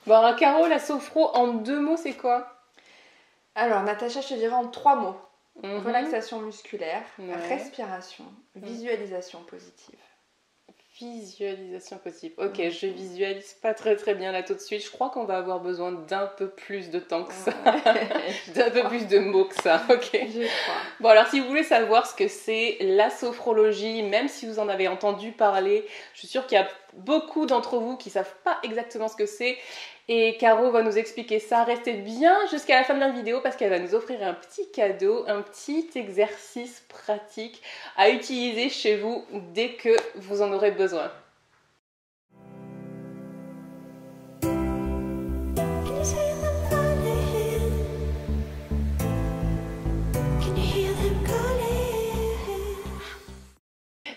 Bon, alors, Caro, la sophro, en 2 mots, c'est quoi? Alors, Natacha, je te dirais en 3 mots. Mhm. Relaxation musculaire, Ouais. respiration, visualisation positive. Visualisation possible. Ok, je visualise pas très très bien là tout de suite. Je crois qu'on va avoir besoin d'un peu plus de temps que ça. D'un peu plus de mots que ça. Ok. Je crois. Bon, alors si vous voulez savoir ce que c'est la sophrologie, même si vous en avez entendu parler, je suis sûre qu'il y a beaucoup d'entre vous qui savent pas exactement ce que c'est. Et Caro va nous expliquer ça. Restez bien jusqu'à la fin de la vidéo parce qu'elle va nous offrir un petit cadeau, un petit exercice pratique à utiliser chez vous dès que vous en aurez besoin.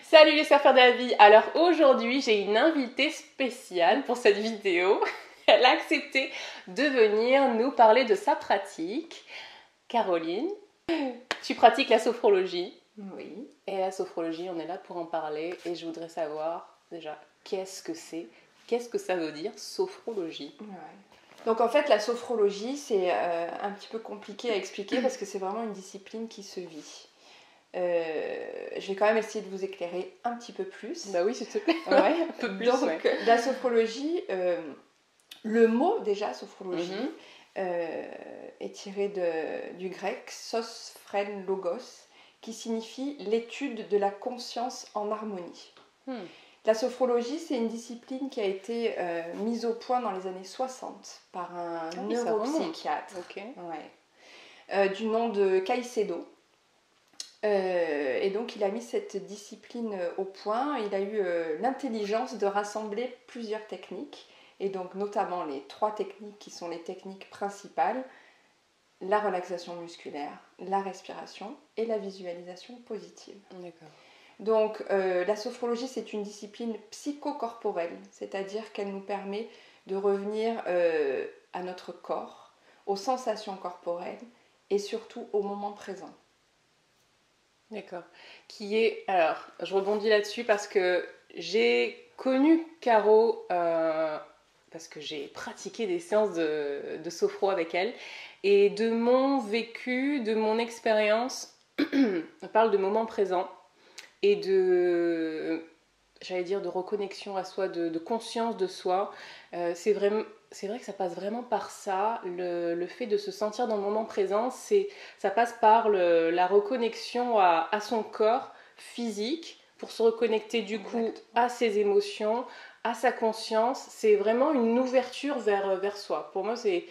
Salut les surfeurs de la vie. Alors aujourd'hui j'ai une invitée spéciale pour cette vidéo. Elle a accepté de venir nous parler de sa pratique. Caroline, tu pratiques la sophrologie. Oui. Et la sophrologie, on est là pour en parler. Et je voudrais savoir déjà qu'est-ce que c'est, qu'est-ce que ça veut dire sophrologie. Ouais. Donc en fait la sophrologie c'est un petit peu compliqué à expliquer parce que c'est vraiment une discipline qui se vit. Je vais quand même essayer de vous éclairer un petit peu plus. Bah oui, s'il te plaît. Ouais. Un peu plus, Donc ouais. la sophrologie, le mot déjà sophrologie est tiré du grec sos phren logos qui signifie l'étude de la conscience en harmonie. La sophrologie, c'est une discipline qui a été mise au point dans les années 60 par un neuropsychiatre du nom de Caicedo. Et donc il a mis cette discipline au point. Il a eu l'intelligence de rassembler plusieurs techniques, et donc notamment les 3 techniques qui sont les techniques principales: la relaxation musculaire, la respiration et la visualisation positive. D'accord. Donc la sophrologie, c'est une discipline psychocorporelle, c'est-à-dire qu'elle nous permet de revenir à notre corps, aux sensations corporelles et surtout au moment présent. D'accord. Qui est... Alors, je rebondis là-dessus parce que j'ai connu Caro, parce que j'ai pratiqué des séances de sophro avec elle. Et de mon vécu, de mon expérience, on parle de moment présent et de... J'allais dire de reconnexion à soi, de conscience de soi. C'est vrai que ça passe vraiment par ça, le fait de se sentir dans le moment présent, ça passe par la reconnexion à son corps physique pour se reconnecter du coup à ses émotions, à sa conscience. C'est vraiment une ouverture vers soi. Pour moi, c'est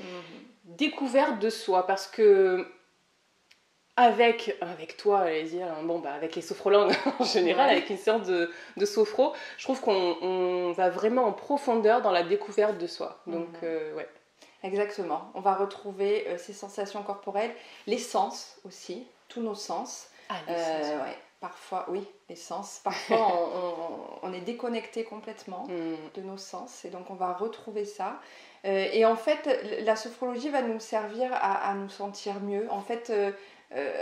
découverte de soi parce que avec toi, allez dire, bon, bah, avec les sophrologues en général, avec une séance de sophro, je trouve qu'on va vraiment en profondeur dans la découverte de soi. Donc, ouais. Exactement. On va retrouver ces sensations corporelles, les sens aussi, tous nos sens. Ah, les sens. Ouais. Parfois, oui, les sens. Parfois, on est déconnecté complètement de nos sens, et donc on va retrouver ça. Et en fait, la sophrologie va nous servir à nous sentir mieux, en fait,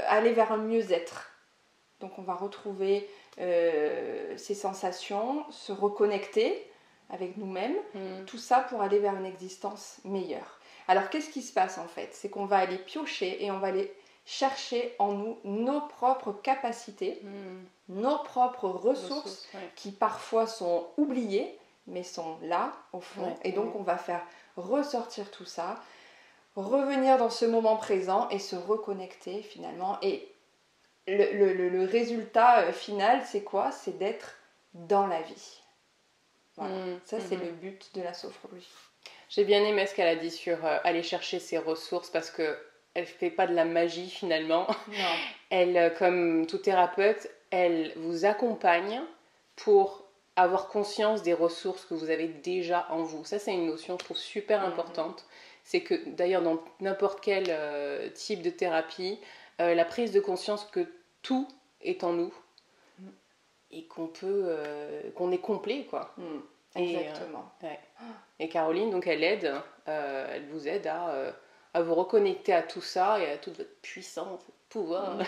aller vers un mieux-être. Donc on va retrouver ces sensations, se reconnecter avec nous-mêmes, tout ça pour aller vers une existence meilleure. Alors qu'est-ce qui se passe en fait? C'est qu'on va aller piocher et on va aller chercher en nous nos propres capacités, nos propres ressources qui parfois sont oubliées mais sont là au fond, et donc on va faire ressortir tout ça, revenir dans ce moment présent et se reconnecter finalement. Et le résultat final, c'est quoi? C'est d'être dans la vie. Voilà. Ça, c'est le but de la sophrologie. J'ai bien aimé ce qu'elle a dit sur aller chercher ses ressources parce que elle fait pas de la magie finalement. Non. Elle, comme tout thérapeute, elle vous accompagne pour avoir conscience des ressources que vous avez déjà en vous. Ça, c'est une notion, je trouve, super importante. C'est que d'ailleurs, dans n'importe quel type de thérapie, la prise de conscience que tout est en nous et qu'on est complet, quoi. Exactement. Et Caroline, donc elle vous aide à vous reconnecter à tout ça et à toute votre puissance, pouvoir.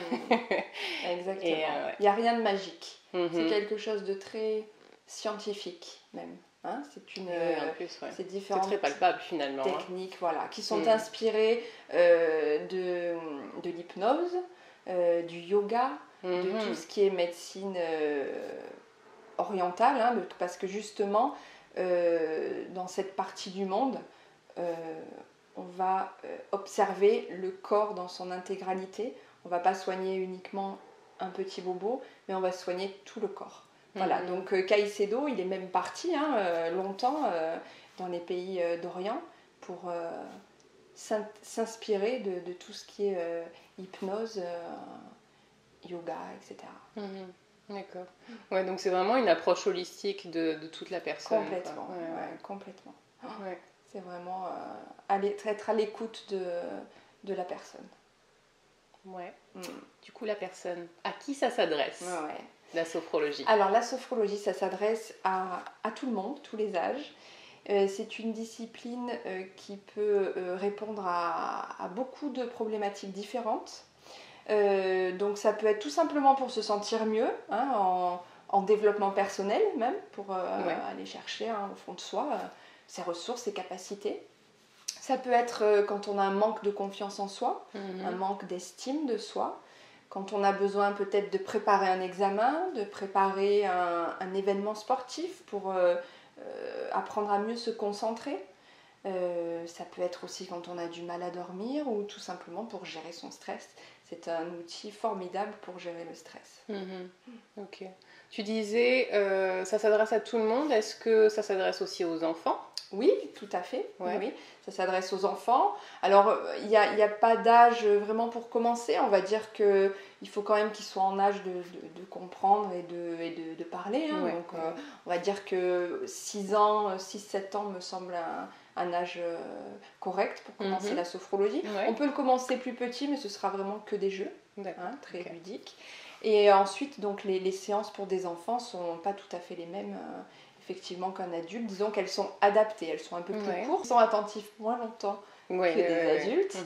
Exactement. Il n'y a rien de magique. C'est quelque chose de très scientifique même. Hein, En plus, ouais. C'est différentes très palpable finalement. Techniques, voilà, qui sont inspirées de l'hypnose, du yoga, de tout ce qui est médecine orientale, hein, parce que justement, dans cette partie du monde, on va observer le corps dans son intégralité. On ne va pas soigner uniquement un petit bobo, mais on va soigner tout le corps. Voilà, donc Caicedo, il est même parti longtemps dans les pays d'Orient pour s'inspirer de tout ce qui est hypnose, yoga, etc. D'accord. Ouais, donc c'est vraiment une approche holistique de toute la personne. Complètement, ouais. complètement. Ouais. C'est vraiment être à l'écoute de la personne. Ouais. Du coup, la personne, à qui ça s'adresse, la sophrologie? Alors, la sophrologie, ça s'adresse à tout le monde, tous les âges. C'est une discipline qui peut répondre à beaucoup de problématiques différentes. Donc, ça peut être tout simplement pour se sentir mieux, hein, en développement personnel même, pour aller chercher au fond de soi ses ressources, ses capacités. Ça peut être quand on a un manque de confiance en soi, un manque d'estime de soi, quand on a besoin peut-être de préparer un examen, de préparer un événement sportif pour apprendre à mieux se concentrer. Ça peut être aussi quand on a du mal à dormir ou tout simplement pour gérer son stress. C'est un outil formidable pour gérer le stress. Ok. Tu disais, ça s'adresse à tout le monde. Est-ce que ça s'adresse aussi aux enfants? Oui, tout à fait. Oui. Ça s'adresse aux enfants. Alors, il n'y a pas d'âge vraiment pour commencer. On va dire qu'il faut quand même qu'ils soient en âge de comprendre et de parler. Hein. Donc, on va dire que 6-7 ans me semble un âge correct pour commencer la sophrologie. On peut le commencer plus petit, mais ce sera vraiment que des jeux, très ludiques. Et ensuite, donc, les séances pour des enfants ne sont pas tout à fait les mêmes effectivement qu'un adulte. Disons qu'elles sont adaptées, elles sont un peu plus courtes, elles sont attentives moins longtemps que des adultes.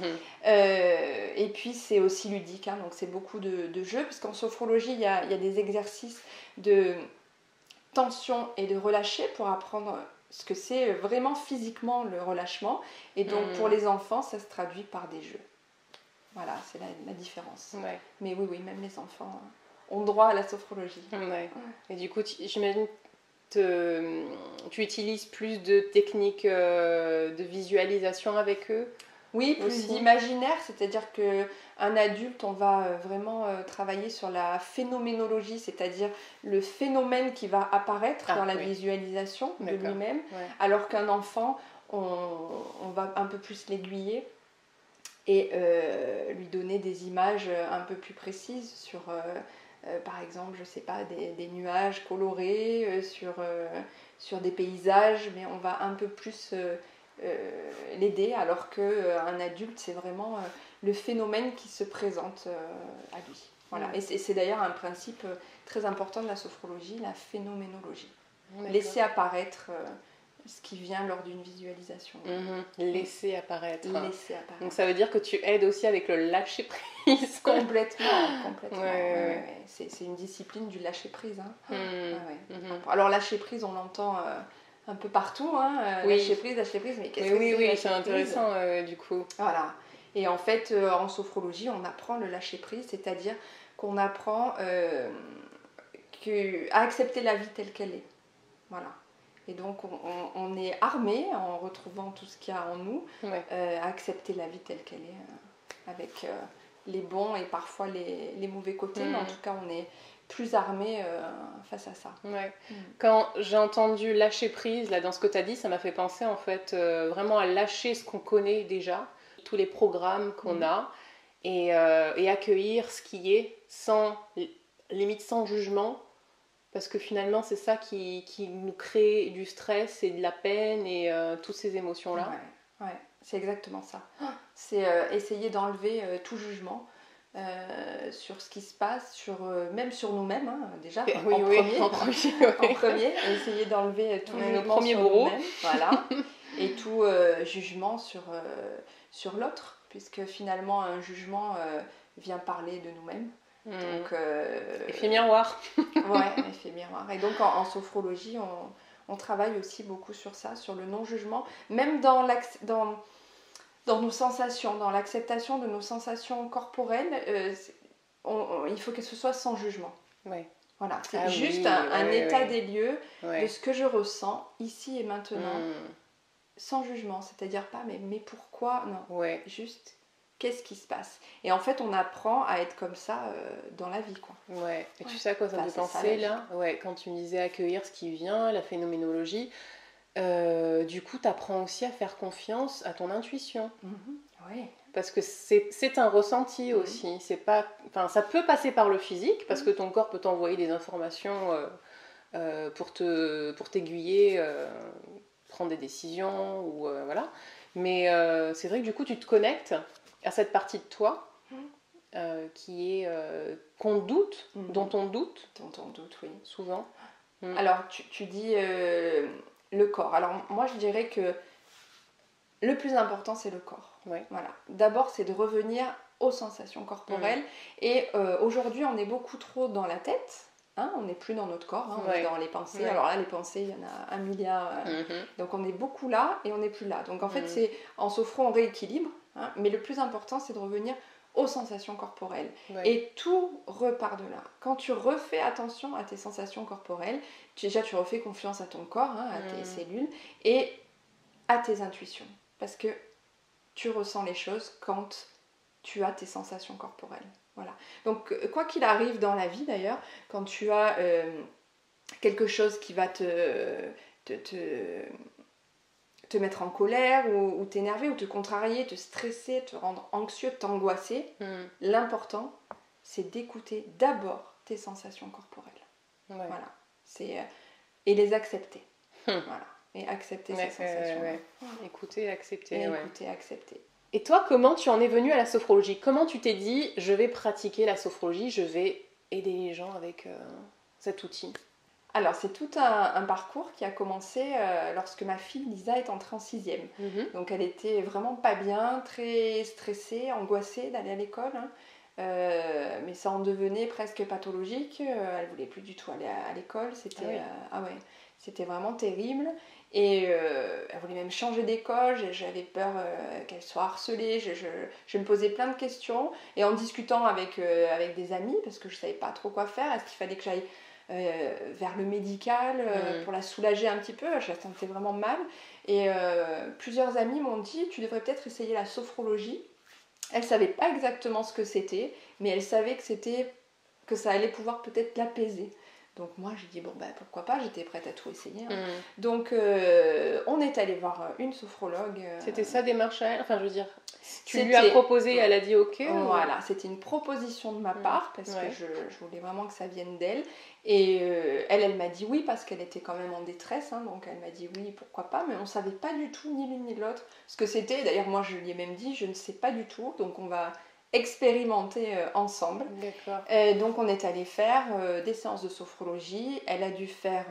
Et puis c'est aussi ludique, hein, donc c'est beaucoup de jeux, parce qu'en sophrologie, il y a des exercices de tension et de relâcher pour apprendre ce que c'est vraiment physiquement le relâchement. Et donc pour les enfants, ça se traduit par des jeux. Voilà, c'est la différence. Mais oui, même les enfants ont droit à la sophrologie. Et du coup, j'imagine tu utilises plus de techniques de visualisation avec eux? Oui, plus d'imaginaire, c'est-à-dire qu'un adulte, on va vraiment travailler sur la phénoménologie, c'est-à-dire le phénomène qui va apparaître dans la visualisation de lui-même, alors qu'un enfant, on va un peu plus l'aiguiller et lui donner des images un peu plus précises sur... par exemple, je sais pas, des nuages colorés sur des paysages, mais on va un peu plus l'aider, alors qu'un adulte, c'est vraiment le phénomène qui se présente à lui. Voilà. Et c'est d'ailleurs un principe très important de la sophrologie, la phénoménologie. Laisser apparaître ce qui vient lors d'une visualisation. Laisser apparaître. Laisser apparaître. Donc ça veut dire que tu aides aussi avec le lâcher prise. Complètement. C'est une discipline du lâcher prise. Hein. Alors lâcher prise, on l'entend un peu partout. Hein. Lâcher prise, mais qu'est-ce que c'est? Oui, c'est intéressant du coup. Voilà. Et en fait, en sophrologie, on apprend le lâcher prise, c'est-à-dire qu'on apprend à accepter la vie telle qu'elle est. Voilà. Et donc on est armé en retrouvant tout ce qu'il y a en nous, à accepter la vie telle qu'elle est, avec les bons et parfois les mauvais côtés, mais en tout cas on est plus armé face à ça. Quand j'ai entendu lâcher prise, là, dans ce que tu as dit, ça m'a fait penser en fait vraiment à lâcher ce qu'on connaît déjà, tous les programmes qu'on a, et accueillir ce qui est limite sans jugement. Parce que finalement, c'est ça qui nous crée du stress et de la peine et toutes ces émotions-là. C'est exactement ça. C'est essayer d'enlever tout jugement sur ce qui se passe, même sur nous-mêmes, hein, déjà, en premier, essayer d'enlever tout jugement sur nous-mêmes. Voilà. Et tout jugement sur l'autre, puisque finalement, un jugement vient parler de nous-mêmes. Donc, effet miroir. Effet miroir. Et donc en sophrologie, on travaille aussi beaucoup sur ça, sur le non-jugement, même dans nos sensations, dans l'acceptation de nos sensations corporelles, il faut que ce soit sans jugement. Ouais. Voilà, c'est juste un état des lieux Ouais. de ce que je ressens ici et maintenant, sans jugement, c'est-à-dire pas mais pourquoi, non, juste qu'est-ce qui se passe. Et en fait, on apprend à être comme ça dans la vie, quoi. Ouais, et tu sais à quoi ça me fait penser là ? Quand tu me disais accueillir ce qui vient, la phénoménologie, du coup, tu apprends aussi à faire confiance à ton intuition. Oui. Parce que c'est un ressenti aussi. C'est pas, ça peut passer par le physique, parce que ton corps peut t'envoyer des informations pour t'aiguiller, prendre des décisions, ou voilà. Mais c'est vrai que du coup, tu te connectes à cette partie de toi qui est qu'on doute, dont on doute. Dont on doute, oui. Souvent. Alors, tu dis le corps. Alors, moi, je dirais que le plus important, c'est le corps. Ouais. Voilà. D'abord, c'est de revenir aux sensations corporelles. Et aujourd'hui, on est beaucoup trop dans la tête. Hein, on n'est plus dans notre corps, on est dans les pensées. Alors là, les pensées, il y en a 1 milliard. Donc, on est beaucoup là et on n'est plus là. Donc, en fait, c'est en sophro, on rééquilibre. Hein, mais le plus important, c'est de revenir aux sensations corporelles. Et tout repart de là. Quand tu refais attention à tes sensations corporelles, déjà, tu refais confiance à ton corps, à tes cellules et à tes intuitions. Parce que tu ressens les choses quand tu as tes sensations corporelles. Voilà. Donc, quoi qu'il arrive dans la vie, d'ailleurs, quand tu as quelque chose qui va te mettre en colère ou t'énerver ou te contrarier, te stresser, te rendre anxieux, t'angoisser, l'important, c'est d'écouter d'abord tes sensations corporelles. Voilà. Et les accepter. Voilà. Et accepter ces sensations. Écouter et accepter. Écouter et accepter. Et toi, comment tu en es venue à la sophrologie ? Comment tu t'es dit, je vais pratiquer la sophrologie, je vais aider les gens avec cet outil ? Alors, c'est tout un parcours qui a commencé lorsque ma fille Lisa est entrée en 6e. Donc, elle était vraiment pas bien, très stressée, angoissée d'aller à l'école. Mais ça en devenait presque pathologique. Elle voulait plus du tout aller à l'école. C'était vraiment terrible. Et elle voulait même changer d'école. J'avais peur qu'elle soit harcelée. Je me posais plein de questions. Et en discutant avec des amis, parce que je savais pas trop quoi faire, est-ce qu'il fallait que j'aille vers le médical pour la soulager un petit peu, je la sentais vraiment mal. Et plusieurs amis m'ont dit, tu devrais peut-être essayer la sophrologie. Elle savait pas exactement ce que c'était, mais elle savait que ça allait pouvoir peut-être l'apaiser. Donc moi j'ai dit pourquoi pas, j'étais prête à tout essayer. Donc on est allé voir une sophrologue. C'était sa démarche à elle, enfin je veux dire, tu lui as proposé, elle a dit ok. Voilà, c'était une proposition de ma part parce que je voulais vraiment que ça vienne d'elle. Et elle m'a dit oui parce qu'elle était quand même en détresse, donc elle m'a dit oui, pourquoi pas, mais on savait pas du tout ni l'une ni l'autre ce que c'était. D'ailleurs moi je lui ai même dit je ne sais pas du tout, donc on va expérimenter ensemble. Donc on est allé faire des séances de sophrologie. Elle a dû faire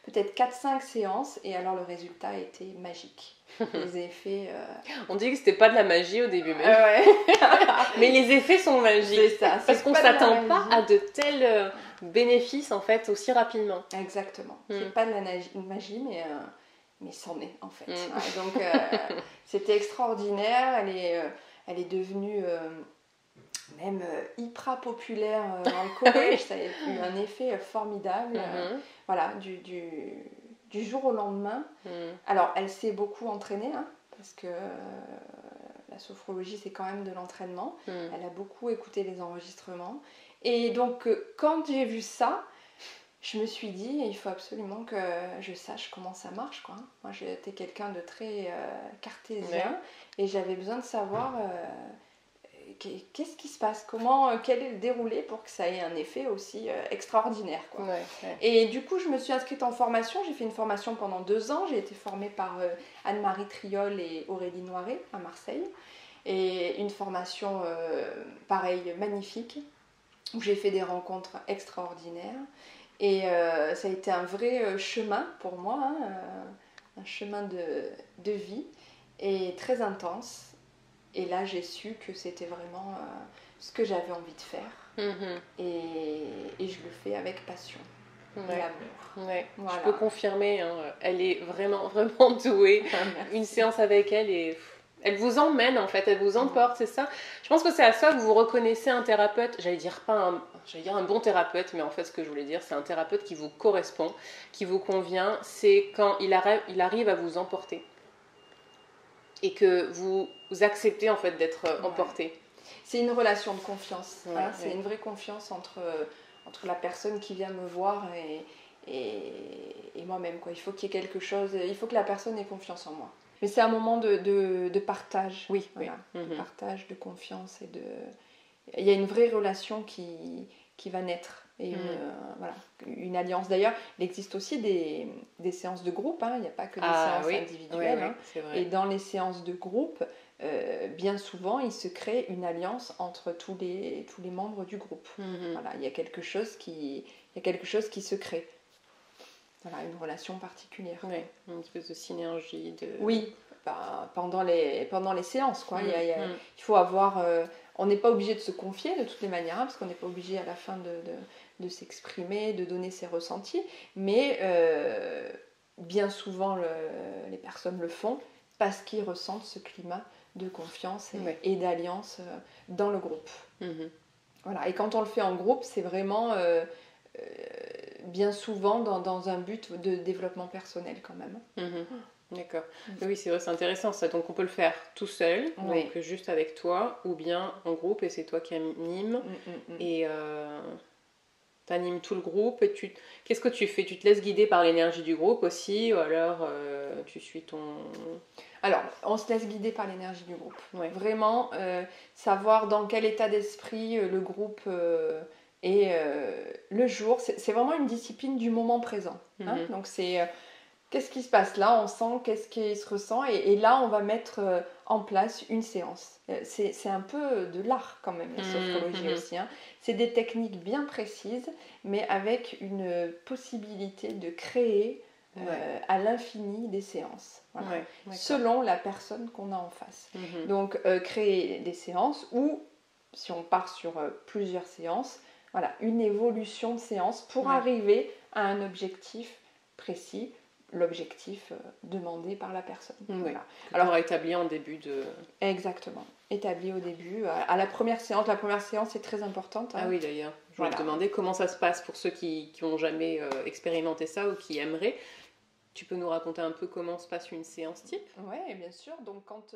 peut-être 4-5 séances et alors le résultat était magique. Les effets... On dit que c'était pas de la magie au début, mais les effets sont magiques. C'est ça. Parce qu'on s'attend pas à de tels bénéfices en fait aussi rapidement. Exactement. C'est pas de la magie, mais c'en est en fait. Donc c'était extraordinaire. Elle est devenue même hyper populaire dans le collège. Ça a eu un effet formidable. Voilà, du jour au lendemain. Alors, elle s'est beaucoup entraînée, parce que la sophrologie, c'est quand même de l'entraînement. Elle a beaucoup écouté les enregistrements. Et donc, quand j'ai vu ça, je me suis dit, il faut absolument que je sache comment ça marche, quoi. Moi, j'étais quelqu'un de très cartésien et j'avais besoin de savoir qu'est-ce qui se passe, quel est le déroulé pour que ça ait un effet aussi extraordinaire, quoi. Et du coup, je me suis inscrite en formation. J'ai fait une formation pendant 2 ans. J'ai été formée par Anne-Marie Triol et Aurélie Noiret à Marseille. Et une formation, pareil, magnifique, où j'ai fait des rencontres extraordinaires. Et ça a été un vrai chemin pour moi, un chemin de vie, et très intense. Et là, j'ai su que c'était vraiment ce que j'avais envie de faire. Et je le fais avec passion. et l'amour. Ouais. Voilà. Je peux confirmer, hein, elle est vraiment, vraiment douée. Une séance avec elle et elle vous emmène en fait, elle vous emporte, c'est ça. Je pense que c'est à ça que vous reconnaissez un thérapeute, j'allais dire un bon thérapeute, mais en fait ce que je voulais dire, c'est un thérapeute qui vous correspond, qui vous convient, c'est quand il arrive à vous emporter et que vous acceptez en fait d'être emporté. C'est une relation de confiance, c'est une vraie confiance entre la personne qui vient me voir et moi-même, quoi. Il faut qu'il y ait quelque chose, il faut que la personne ait confiance en moi. Mais c'est un moment de partage, de partage, de confiance il y a une vraie relation qui va naître et une alliance. D'ailleurs, il existe aussi des séances de groupe, il n'y a pas que des séances individuelles. Et dans les séances de groupe, bien souvent, il se crée une alliance entre tous les membres du groupe. Voilà, il y a quelque chose qui se crée. Voilà, une relation particulière. Oui, une espèce de synergie. Oui, pendant les séances, quoi. Il faut avoir... on n'est pas obligé de se confier de toutes les manières, parce qu'on n'est pas obligé à la fin de s'exprimer, de donner ses ressentis, mais bien souvent les personnes le font parce qu'ils ressentent ce climat de confiance et d'alliance dans le groupe. Voilà. Et quand on le fait en groupe, c'est vraiment bien souvent dans un but de développement personnel quand même. D'accord. Oui, c'est vrai, c'est intéressant ça. Donc on peut le faire tout seul, donc juste avec toi, ou bien en groupe et c'est toi qui animes. Et t'animes tout le groupe. Et qu'est-ce que tu fais? Tu te laisses guider par l'énergie du groupe aussi, ou alors tu suis ton... Alors, on se laisse guider par l'énergie du groupe. Vraiment, savoir dans quel état d'esprit le groupe est le jour. C'est vraiment une discipline du moment présent. Donc c'est... qu'est-ce qui se passe là? On sent qu'est-ce qui se ressent et là on va mettre en place une séance. C'est un peu de l'art quand même, la sophrologie aussi. C'est des techniques bien précises, mais avec une possibilité de créer à l'infini des séances. Voilà. Selon la personne qu'on a en face. Donc créer des séances ou, si on part sur plusieurs séances, voilà, une évolution de séance pour arriver à un objectif précis, l'objectif demandé par la personne. Voilà. Alors établi en début de... Exactement, établi au début. À la première séance est très importante. Ah oui d'ailleurs, je voulais te demander comment ça se passe pour ceux qui n'ont jamais expérimenté ça ou qui aimeraient. Tu peux nous raconter un peu comment se passe une séance type? Oui, bien sûr. Donc quand